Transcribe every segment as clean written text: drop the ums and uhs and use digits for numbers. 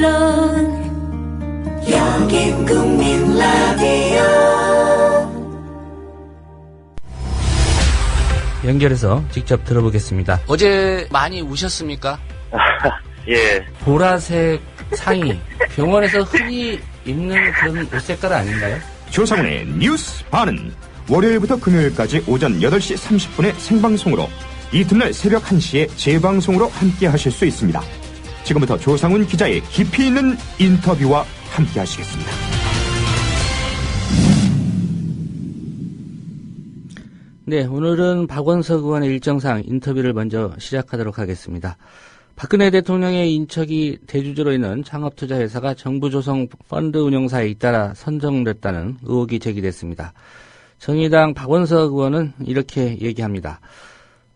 물론 여긴 국민 라디오. 연결해서 직접 들어보겠습니다. 어제 많이 우셨습니까? 예. 보라색 상의, 병원에서 흔히 입는 그런 옷 색깔 아닌가요? 조상훈의 뉴스 반은 월요일부터 금요일까지 오전 8시 30분에 생방송으로, 이튿날 새벽 1시에 재방송으로 함께 하실 수 있습니다. 지금부터 조상훈 기자의 깊이 있는 인터뷰와 함께 하시겠습니다. 네, 오늘은 박원석 의원의 일정상 인터뷰를 먼저 시작하도록 하겠습니다. 박근혜 대통령의 인척이 대주주로 있는 창업투자회사가 정부조성 펀드 운용사에 잇따라 선정됐다는 의혹이 제기됐습니다. 정의당 박원석 의원은 이렇게 얘기합니다.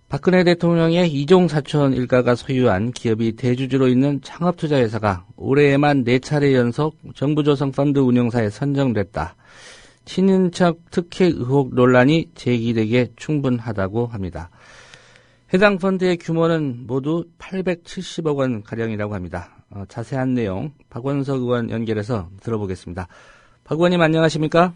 박근혜 대통령의 이종 사촌 일가가 소유한 기업이 대주주로 있는 창업투자회사가 올해에만 4차례 연속 정부조성 펀드 운용사에 선정됐다. 친인척 특혜 의혹 논란이 제기되기에 충분하다고 합니다. 해당 펀드의 규모는 모두 870억 원 가량이라고 합니다. 자세한 내용 박원석 의원 연결해서 들어보겠습니다. 박 의원님 안녕하십니까?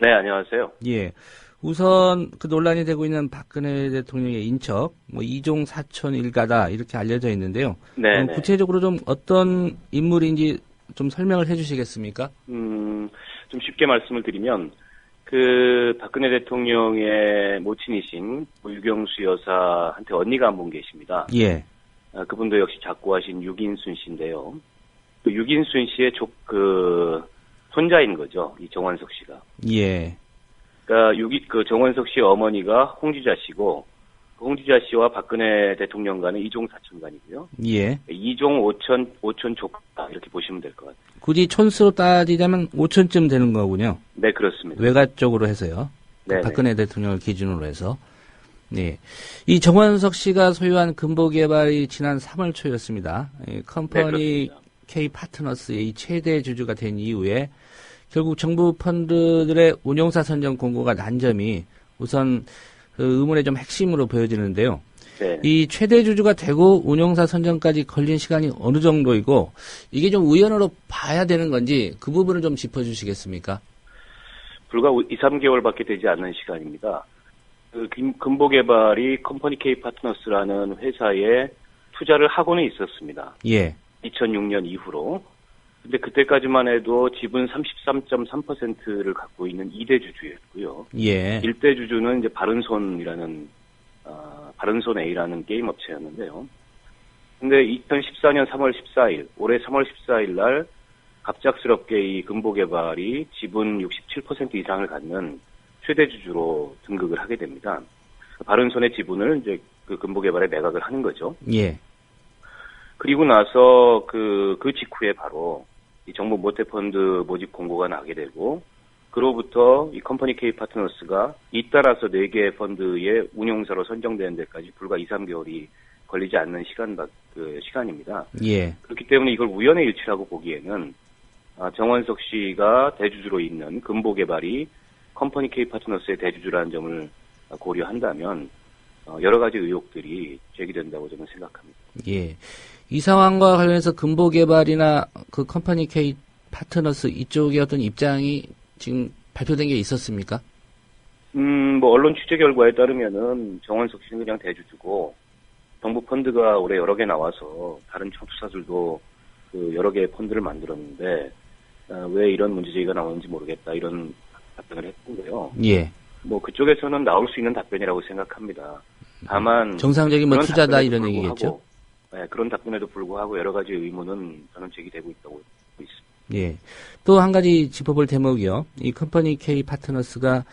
네, 안녕하세요. 예. 우선 그 논란이 되고 있는 박근혜 대통령의 인척, 이종 사촌 일가다 이렇게 알려져 있는데요. 네. 구체적으로 좀 어떤 인물인지 좀 설명을 해주시겠습니까? 좀 쉽게 말씀을 드리면, 그 박근혜 대통령의 모친이신 유경수 여사한테 언니가 한 분 계십니다. 예. 그분도 역시 작고하신 유긴순 씨인데요. 그 유긴순 씨의 손자인 거죠, 이 정원석 씨가. 예. 그러니까 정원석 씨 어머니가 홍지자 씨고, 홍지자 씨와 박근혜 대통령 간은 이종 사촌 간이고요. 예. 이종 오촌 조카 이렇게 보시면 될 것 같아요. 굳이 촌수로 따지자면 5촌쯤 되는 거군요. 네, 그렇습니다. 외가 쪽으로 해서요. 박근혜 대통령을 기준으로 해서. 네. 이 정원석 씨가 소유한 금보개발이 지난 3월 초였습니다. 컴퍼니 K 파트너스의 최대 주주가 된 이후에 결국 정부 펀드들의 운용사 선정 공고가 난 점이 우선 그 의문의 좀 핵심으로 보여지는데요. 네. 이 최대 주주가 되고 운용사 선정까지 걸린 시간이 어느 정도이고 이게 좀 우연으로 봐야 되는 건지 그 부분을 좀 짚어주시겠습니까? 불과 2, 3개월밖에 되지 않는 시간입니다. 금보개발이 컴퍼니 K 파트너스라는 회사에 투자를 하고는 있었습니다. 예. 2006년 이후로. 근데 그때까지만 해도 지분 33.3%를 갖고 있는 2대 주주였고요. 예. 1대 주주는 이제 바른손 A라는 게임 업체였는데요. 근데 2014년 3월 14일, 올해 3월 14일 날 갑작스럽게 이 금보개발이 지분 67% 이상을 갖는 최대 주주로 등극을 하게 됩니다. 바른손의 지분을 이제 그 금보개발에 매각을 하는 거죠. 예. 그리고 나서 그 직후에 바로 이 정부 모태펀드 모집 공고가 나게 되고, 그로부터 이 컴퍼니 K 파트너스가 잇따라서 4개의 펀드의 운용사로 선정되는 데까지 불과 2, 3개월이 걸리지 않는 시간입니다. 예. 그렇기 때문에 이걸 우연의 일치라고 보기에는 정원석 씨가 대주주로 있는 금보개발이 컴퍼니 K 파트너스의 대주주라는 점을 고려한다면 여러 가지 의혹들이 제기된다고 저는 생각합니다. 예. 이 상황과 관련해서 금보개발이나 그 컴퍼니 K 파트너스 이쪽의 어떤 입장이 지금 발표된 게 있었습니까? 언론 취재 결과에 따르면은 정원석 씨는 그냥 대주주고, 정부 펀드가 올해 여러 개 나와서 다른 청투사들도 그 여러 개의 펀드를 만들었는데 왜 이런 문제 제기가 나오는지 모르겠다, 이런 답변을 했고요. 예. 그쪽에서는 나올 수 있는 답변이라고 생각합니다. 다만 정상적인 투자다 이런 얘기겠죠. 네, 그런 답변에도 불구하고 여러 가지 의문은 저는 제기되고 있다고 보고 있습니다. 예. 또 한 가지 짚어볼 대목이요. 이 컴퍼니 K 파트너스가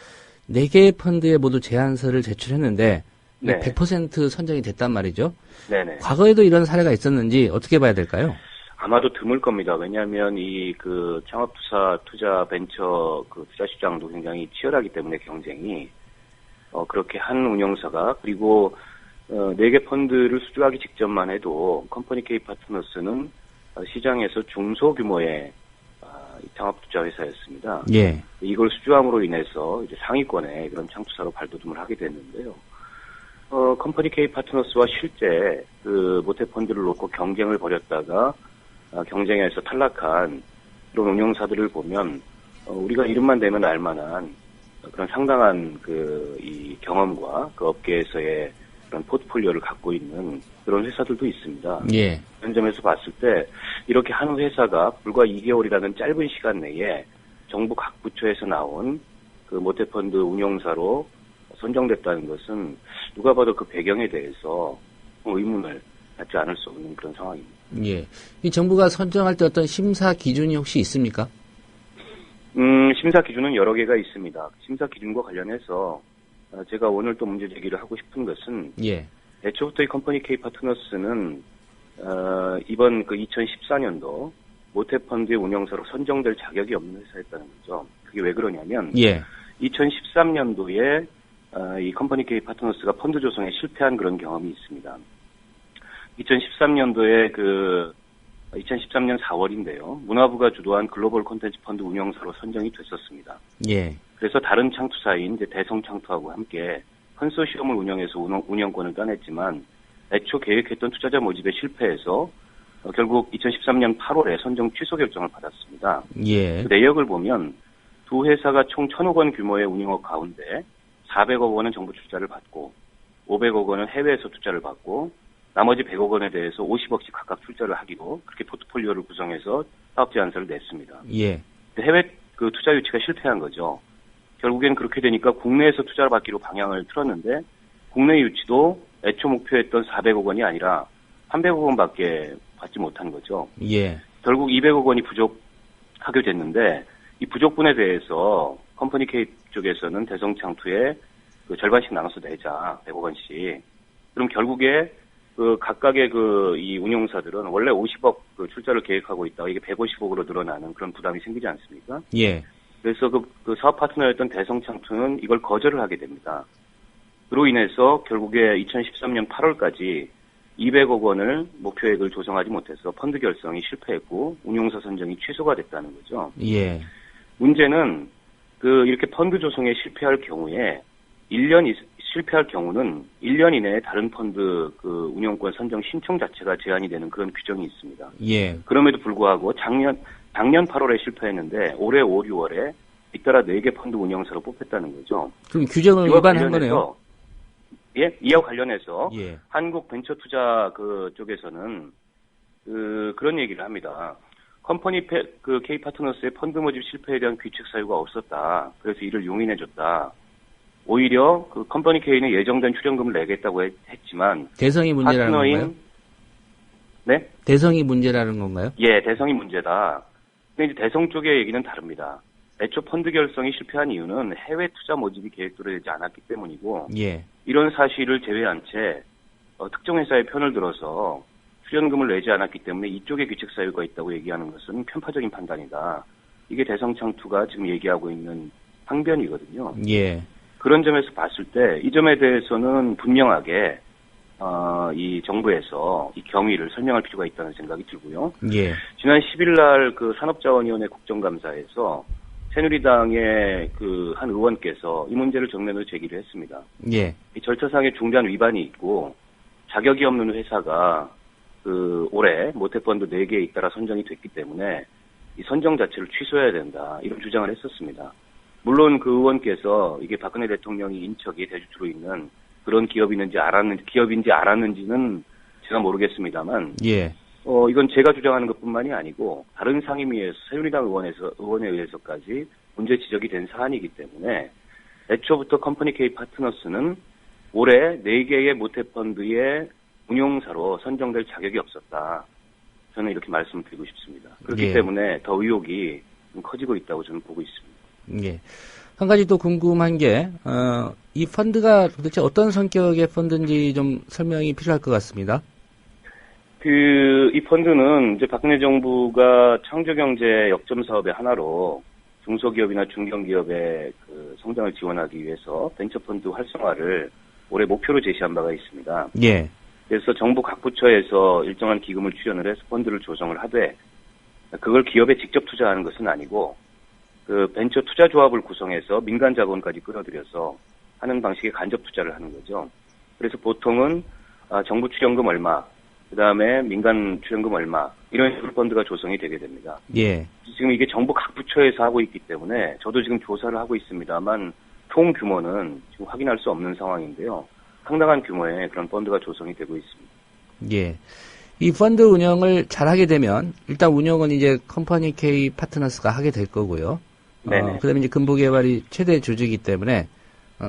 4개의 펀드에 모두 제안서를 제출했는데 네. 100% 선정이 됐단 말이죠. 네네. 과거에도 이런 사례가 있었는지 어떻게 봐야 될까요? 아마도 드물 겁니다. 왜냐하면 투자 벤처 투자 시장도 굉장히 치열하기 때문에 경쟁이 그렇게 한 운영사가, 그리고 4개 펀드를 수주하기 직전만 해도 컴퍼니 K 파트너스는 시장에서 중소규모의 창업투자회사였습니다. 예. 이걸 수주함으로 인해서 이제 상위권에 그런 창투사로 발돋움을 하게 됐는데요. 컴퍼니 K 파트너스와 실제 모태펀드를 놓고 경쟁을 벌였다가 경쟁에서 탈락한 그런 운영사들을 보면 우리가 이름만 대면 알만한 그런 상당한 이 경험과 그 업계에서의 그런 포트폴리오를 갖고 있는 그런 회사들도 있습니다. 예. 그런 점에서 봤을 때 이렇게 한 회사가 불과 2개월이라는 짧은 시간 내에 정부 각 부처에서 나온 그 모태펀드 운용사로 선정됐다는 것은 누가 봐도 그 배경에 대해서 의문을 갖지 않을 수 없는 그런 상황입니다. 예. 이 정부가 선정할 때 어떤 심사 기준이 혹시 있습니까? 심사 기준은 여러 개가 있습니다. 심사 기준과 관련해서 제가 오늘 또 문제 제기를 하고 싶은 것은 예. 애초부터 이 컴퍼니 K 파트너스는 이번 그 2014년도 모태펀드의 운영사로 선정될 자격이 없는 회사였다는 거죠. 그게 왜 그러냐면 예. 2013년도에 이 컴퍼니 K 파트너스가 펀드 조성에 실패한 그런 경험이 있습니다. 2013년도에 2013년 4월인데요. 문화부가 주도한 글로벌 콘텐츠 펀드 운영사로 선정이 됐었습니다. 예. 그래서 다른 창투사인 이제 대성창투하고 함께 컨소시엄을 운영해서 운영권을 따냈지만 애초 계획했던 투자자 모집에 실패해서 결국 2013년 8월에 선정 취소 결정을 받았습니다. 예. 그 내역을 보면 두 회사가 총 1,000억 원 규모의 운영업 가운데 400억 원은 정부 투자를 받고 500억 원은 해외에서 투자를 받고 나머지 100억 원에 대해서 50억씩 각각 출자를 하기로 그렇게 포트폴리오를 구성해서 사업 제안서를 냈습니다. 예. 해외 그 투자 유치가 실패한 거죠. 결국엔 그렇게 되니까 국내에서 투자를 받기로 방향을 틀었는데 국내 유치도 애초 목표했던 400억 원이 아니라 300억 원밖에 받지 못한 거죠. 예. 결국 200억 원이 부족하게 됐는데 이 부족분에 대해서 컴퍼니 K 쪽에서는 대성창투에 그 절반씩 나눠서 내자 100억 원씩. 그럼 결국에 그 각각의 이 운용사들은 원래 50억 그 출자를 계획하고 있다가 이게 150억으로 늘어나는 그런 부담이 생기지 않습니까? 예. 그래서 그 사업 파트너였던 대성창투는 이걸 거절을 하게 됩니다. 그로 인해서 결국에 2013년 8월까지 200억 원을 목표액을 조성하지 못해서 펀드 결성이 실패했고 운용사 선정이 취소가 됐다는 거죠. 예. 문제는 이렇게 펀드 조성에 실패할 경우에 1년 실패할 경우는 1년 이내에 다른 펀드 운영권 선정 신청 자체가 제한이 되는 그런 규정이 있습니다. 예. 그럼에도 불구하고 작년 8월에 실패했는데 올해 5, 6월에 잇따라 4개 펀드 운영사로 뽑혔다는 거죠. 그럼 규정을 위반한 거네요. 예, 이와 관련해서 예. 한국 벤처투자 쪽에서는 그런 얘기를 합니다. 컴퍼니 K 파트너스의 펀드 모집 실패에 대한 귀책 사유가 없었다. 그래서 이를 용인해줬다. 오히려 컴퍼니 K는 예정된 출연금을 내겠다고 했지만 대성이 문제라는 건가요? 네? 대성이 문제라는 건가요? 예, 대성이 문제다. 근데 이제 대성 쪽의 얘기는 다릅니다. 애초 펀드 결성이 실패한 이유는 해외 투자 모집이 계획대로 되지 않았기 때문이고 예. 이런 사실을 제외한 채 특정 회사의 편을 들어서 출연금을 내지 않았기 때문에 이쪽에 귀책 사유가 있다고 얘기하는 것은 편파적인 판단이다. 이게 대성창투가 지금 얘기하고 있는 항변이거든요. 예. 그런 점에서 봤을 때 이 점에 대해서는 분명하게 이 정부에서 이 경위를 설명할 필요가 있다는 생각이 들고요. 예. 지난 10일 날 산업자원위원회 국정감사에서 새누리당의 한 의원께서 이 문제를 정면으로 제기를 했습니다. 예. 이 절차상의 중대한 위반이 있고 자격이 없는 회사가 올해 모태펀드 4개에 잇따라 선정이 됐기 때문에 이 선정 자체를 취소해야 된다. 이런 주장을 했었습니다. 물론 그 의원께서 이게 박근혜 대통령이 인척이 대주주로 있는 그런 기업인지 알았는지는 제가 모르겠습니다만, 예. 이건 제가 주장하는 것뿐만이 아니고 다른 상임위에서 새누리당 의원에 의해서까지 문제 지적이 된 사안이기 때문에 애초부터 컴퍼니 K 파트너스는 올해 4개의 모태펀드의 운용사로 선정될 자격이 없었다. 저는 이렇게 말씀드리고 싶습니다. 그렇기 예. 때문에 더 의혹이 좀 커지고 있다고 저는 보고 있습니다. 예. 한 가지 또 궁금한 게, 이 펀드가 도대체 어떤 성격의 펀드인지 좀 설명이 필요할 것 같습니다. 이 펀드는 이제 박근혜 정부가 창조경제 역점 사업의 하나로 중소기업이나 중견기업의 성장을 지원하기 위해서 벤처펀드 활성화를 올해 목표로 제시한 바가 있습니다. 예. 그래서 정부 각 부처에서 일정한 기금을 출연을 해서 펀드를 조성을 하되 그걸 기업에 직접 투자하는 것은 아니고 벤처 투자 조합을 구성해서 민간 자본까지 끌어들여서 하는 방식의 간접 투자를 하는 거죠. 그래서 보통은 정부 출연금 얼마, 그다음에 민간 출연금 얼마 이런 식으로 펀드가 조성이 되게 됩니다. 예. 지금 이게 정부 각 부처에서 하고 있기 때문에 저도 지금 조사를 하고 있습니다만 총 규모는 지금 확인할 수 없는 상황인데요. 상당한 규모의 그런 펀드가 조성이 되고 있습니다. 예. 이 펀드 운영을 잘하게 되면 일단 운영은 이제 컴퍼니 K 파트너스가 하게 될 거고요. 네네. 그다음에 이제 금보개발이 최대 주주이기 때문에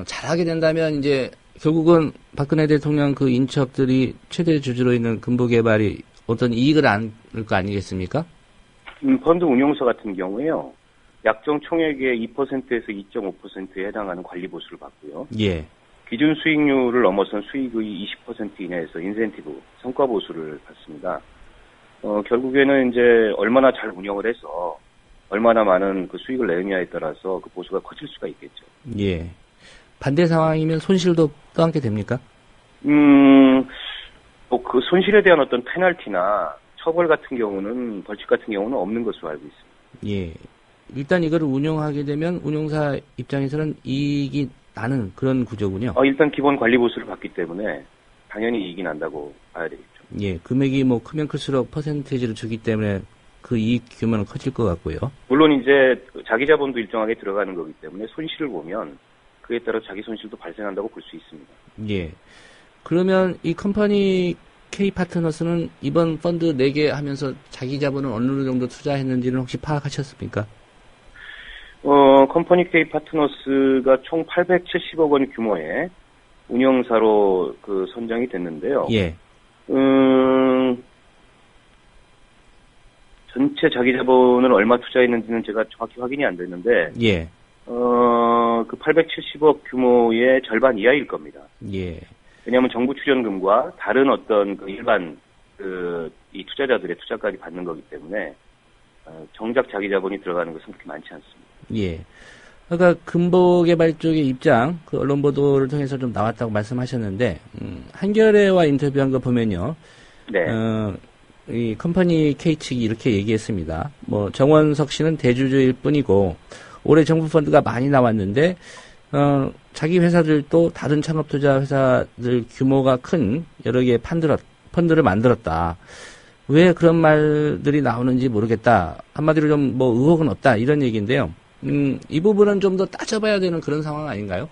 잘하게 된다면 이제 결국은 박근혜 대통령 그 인척들이 최대 주주로 있는 금보개발이 어떤 이익을 안을 거 아니겠습니까? 펀드 운용사 같은 경우에요. 약정 총액의 2%에서 2.5%에 해당하는 관리 보수를 받고요. 예. 기준 수익률을 넘어선 수익의 20% 이내에서 인센티브, 성과 보수를 받습니다. 결국에는 이제 얼마나 잘 운영을 해서 얼마나 많은 그 수익을 내느냐에 따라서 그 보수가 커질 수가 있겠죠. 예. 반대 상황이면 손실도 떠안게 됩니까? 뭐 그 손실에 대한 어떤 페널티나 처벌 같은 경우는, 벌칙 같은 경우는 없는 것으로 알고 있습니다. 예. 일단 이거를 운영하게 되면 운용사 입장에서는 이익이 나는 그런 구조군요. 일단 기본 관리 보수를 받기 때문에 당연히 이익이 난다고 봐야 되겠죠. 예. 금액이 뭐 크면 클수록 퍼센테이지를 주기 때문에 그 이익 규모는 커질 것 같고요. 물론 이제 자기 자본도 일정하게 들어가는 거기 때문에 손실을 보면 그에 따라 자기 손실도 발생한다고 볼 수 있습니다. 예. 그러면 이 컴퍼니 K 파트너스는 이번 펀드 4개 하면서 자기 자본은 어느 정도 투자했는지는 혹시 파악하셨습니까? 컴퍼니 K 파트너스가 총 870억 원 규모의 운영사로 그 선정이 됐는데요. 예. 전체 자기 자본을 얼마 투자했는지는 제가 정확히 확인이 안 됐는데, 예. 그 870억 규모의 절반 이하일 겁니다. 예. 왜냐하면 정부 출연금과 다른 어떤 그 일반 이 투자자들의 투자까지 받는 거기 때문에 정작 자기 자본이 들어가는 것은 그렇게 많지 않습니다. 예. 그러니까 금보개발 쪽의 입장, 그 언론 보도를 통해서 좀 나왔다고 말씀하셨는데, 한겨레와 인터뷰한 거 보면요. 네. 이 컴퍼니 K 측이 이렇게 얘기했습니다. 뭐 정원석 씨는 대주주일 뿐이고 올해 정부 펀드가 많이 나왔는데 자기 회사들도 다른 창업 투자 회사들 규모가 큰 여러 개의 펀드를 만들었다. 왜 그런 말들이 나오는지 모르겠다. 한마디로 좀 뭐 의혹은 없다 이런 얘기인데요. 이 부분은 좀 더 따져봐야 되는 그런 상황 아닌가요?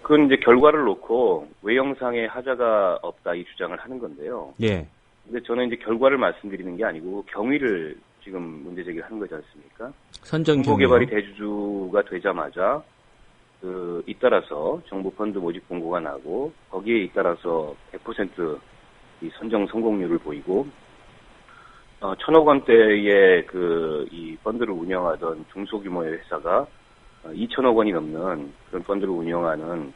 그건 이제 결과를 놓고 외형상의 하자가 없다 이 주장을 하는 건데요. 예. 근데 저는 이제 결과를 말씀드리는 게 아니고 경위를 지금 문제 제기를 하는 거지 않습니까? 선정 경위. 금보개발이 대주주가 되자마자 잇따라서 정부 펀드 모집 공고가 나고 거기에 잇따라서 100% 이 선정 성공률을 보이고 1,000억 원대의 이 펀드를 운영하던 중소규모의 회사가 2,000억 원이 넘는 그런 펀드를 운영하는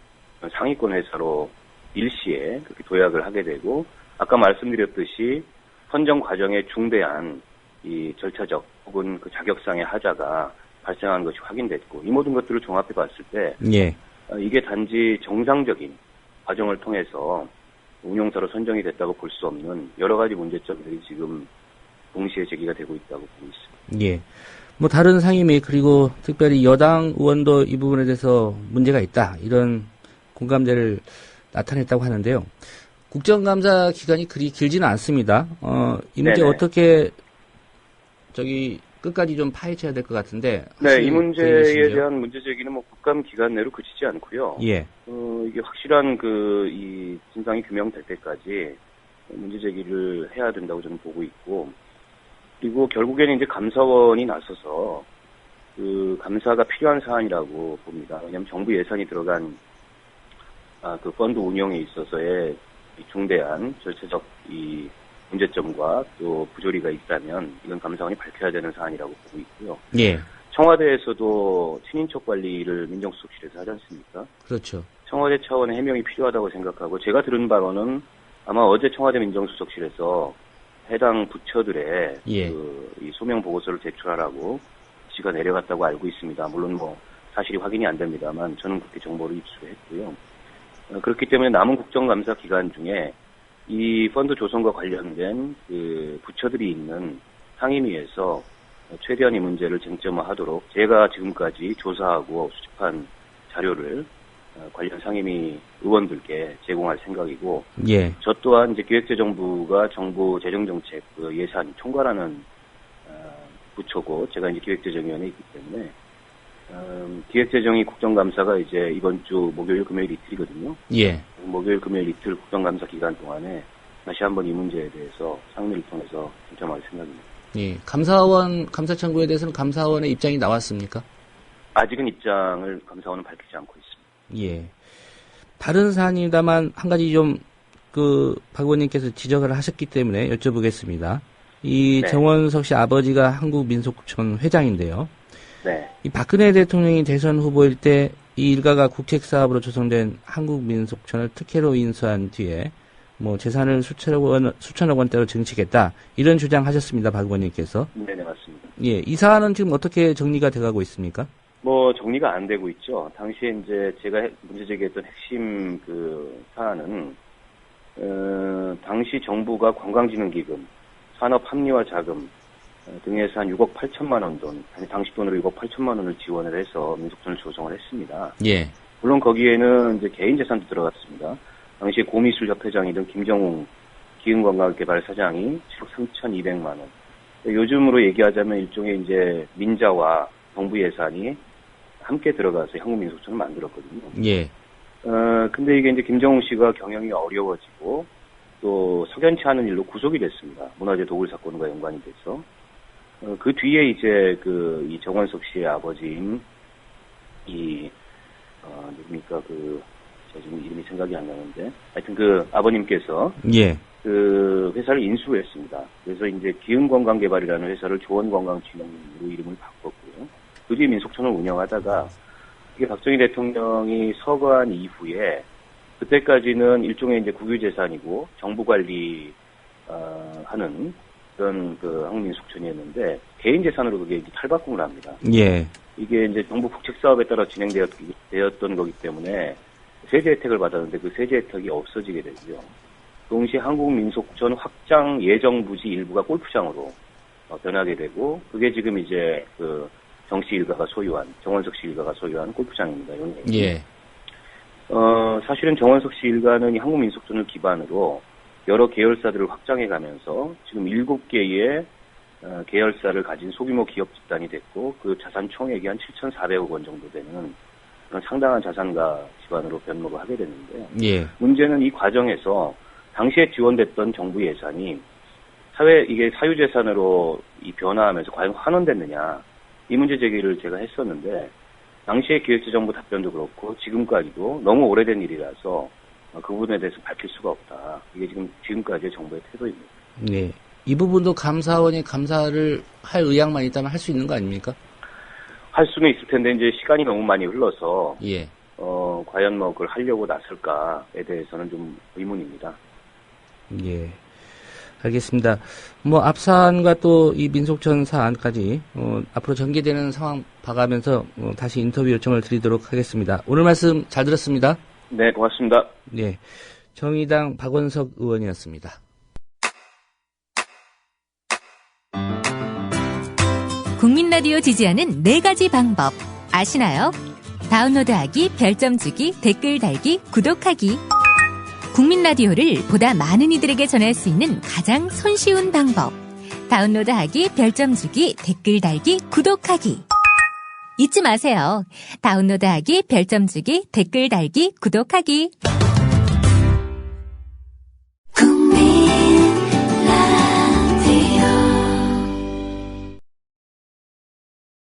상위권 회사로 일시에 그렇게 도약을 하게 되고 아까 말씀드렸듯이 선정 과정에 중대한 이 절차적 혹은 그 자격상의 하자가 발생한 것이 확인됐고 이 모든 것들을 종합해 봤을 때 예. 이게 단지 정상적인 과정을 통해서 운용사로 선정이 됐다고 볼 수 없는 여러 가지 문제점들이 지금 동시에 제기가 되고 있다고 보고 있습니다. 예. 뭐 다른 상임위 그리고 특별히 여당 의원도 이 부분에 대해서 문제가 있다 이런 공감대를 나타냈다고 하는데요. 국정감사 기간이 그리 길지는 않습니다. 이 문제 네네. 어떻게 끝까지 좀 파헤쳐야 될 것 같은데. 네, 이 문제에 계신지요? 대한 문제 제기는 뭐 국감 기간 내로 그치지 않고요. 예. 이게 확실한 이 진상이 규명될 때까지 문제 제기를 해야 된다고 저는 보고 있고, 그리고 결국에는 이제 감사원이 나서서 그 감사가 필요한 사안이라고 봅니다. 왜냐하면 정부 예산이 들어간 그 펀드 운영에 있어서의 중대한 절차적 이 문제점과 또 부조리가 있다면 이건 감사원이 밝혀야 되는 사안이라고 보고 있고요. 예. 청와대에서도 친인척 관리를 민정수석실에서 하지 않습니까? 그렇죠. 청와대 차원의 해명이 필요하다고 생각하고 제가 들은 바로는 아마 어제 청와대 민정수석실에서 해당 부처들의 예. 이 소명 보고서를 제출하라고 지시가 내려갔다고 알고 있습니다. 물론 뭐 사실이 확인이 안 됩니다만 저는 그렇게 정보를 입수했고요. 그렇기 때문에 남은 국정감사 기간 중에 이 펀드 조성과 관련된 그 부처들이 있는 상임위에서 최대한 이 문제를 쟁점화하도록 제가 지금까지 조사하고 수집한 자료를 관련 상임위 의원들께 제공할 생각이고, 예. 저 또한 이제 기획재정부가 정부 재정정책 그 예산 총괄하는 부처고, 제가 이제 기획재정위원회에 있기 때문에 기획재정위 국정감사가 이제 이번 주 목요일, 금요일 이틀이거든요. 예. 목요일, 금요일 이틀 국정감사 기간 동안에 다시 한번 이 문제에 대해서 상임위를 통해서 중점할 생각입니다. 예. 감사원 감사 청구에 대해서는 감사원의 입장이 나왔습니까? 아직은 입장을 감사원은 밝히지 않고 있습니다. 예. 다른 사안입니다만 한 가지 좀 박 의원님께서 지적을 하셨기 때문에 여쭤보겠습니다. 이 네. 정원석 씨 아버지가 한국민속촌 회장인데요. 네. 이 박근혜 대통령이 대선 후보일 때 이 일가가 국책사업으로 조성된 한국민속촌을 특혜로 인수한 뒤에 뭐 재산을 수천억 원대로 증식했다. 이런 주장하셨습니다. 박 의원님께서. 네네, 맞습니다. 예. 이 사안은 지금 어떻게 정리가 돼가고 있습니까? 뭐 정리가 안 되고 있죠. 당시에 이제 제가 문제 제기했던 핵심 그 사안은 당시 정부가 관광진흥기금, 산업합리화 자금 등에서 한 6억 8천만 원 돈, 당시 돈으로 6억 8천만 원을 지원을 해서 민속촌을 조성을 했습니다. 예. 물론 거기에는 이제 개인 재산도 들어갔습니다. 당시 고미술협회장이던 김정웅 기흥관광개발 사장이 7억 3,200만 원. 요즘으로 얘기하자면 일종의 이제 민자와 정부 예산이 함께 들어가서 한국민속촌을 만들었거든요. 예. 근데 이게 이제 김정웅 씨가 경영이 어려워지고 또 석연치 않은 일로 구속이 됐습니다. 문화재 도굴 사건과 연관이 돼서. 그 뒤에 이제 이 정원석 씨의 아버지인 누굽니까 제가 지금 이름이 생각이 안 나는데 하여튼 그 아버님께서 예. 그 회사를 인수를 했습니다. 그래서 이제 기흥관광개발이라는 회사를 조원관광진흥으로 이름을 바꿨고요. 그 뒤에 민속촌을 운영하다가 이게 박정희 대통령이 서거한 이후에 그때까지는 일종의 이제 국유재산이고 정부 관리 하는 그런 한국민속촌이었는데 개인 재산으로 그게 이제 탈바꿈을 합니다. 예. 이게 이제 정부 국책 사업에 따라 진행되었던 거기 때문에 세제 혜택을 받았는데 그 세제 혜택이 없어지게 되고요. 동시에 한국민속촌 확장 예정 부지 일부가 골프장으로 변하게 되고 그게 지금 이제 정씨 일가가 소유한 정원석 씨 일가가 소유한 골프장입니다. 예. 사실은 정원석 씨 일가는 이 한국민속촌을 기반으로 여러 계열사들을 확장해가면서 지금 7개의 계열사를 가진 소규모 기업 집단이 됐고 그 자산 총액이 한 7,400억 원 정도 되는 그런 상당한 자산가 집안으로 변모를 하게 됐는데요. 예. 문제는 이 과정에서 당시에 지원됐던 정부 예산이 이게 사유재산으로 변화하면서 과연 환원됐느냐 이 문제 제기를 제가 했었는데 당시의 기획재정부 답변도 그렇고 지금까지도 너무 오래된 일이라서 그 부분에 대해서 밝힐 수가 없다. 이게 지금까지의 정부의 태도입니다. 네. 이 부분도 감사원이 감사를 할 의향만 있다면 할 수 있는 거 아닙니까? 할 수는 있을 텐데 이제 시간이 너무 많이 흘러서 예. 과연 그걸 하려고 나설까에 대해서는 좀 의문입니다. 예. 알겠습니다. 앞사안과 또 이 민속촌 사안까지 앞으로 전개되는 상황 봐가면서 다시 인터뷰 요청을 드리도록 하겠습니다. 오늘 말씀 잘 들었습니다. 네, 고맙습니다. 네. 정의당 박원석 의원이었습니다. 국민라디오 지지하는 4가지 방법 아시나요? 다운로드하기, 별점 주기, 댓글 달기, 구독하기. 국민라디오를 보다 많은 이들에게 전할 수 있는 가장 손쉬운 방법. 다운로드하기, 별점 주기, 댓글 달기, 구독하기. 잊지 마세요. 다운로드하기, 별점 주기, 댓글 달기, 구독하기.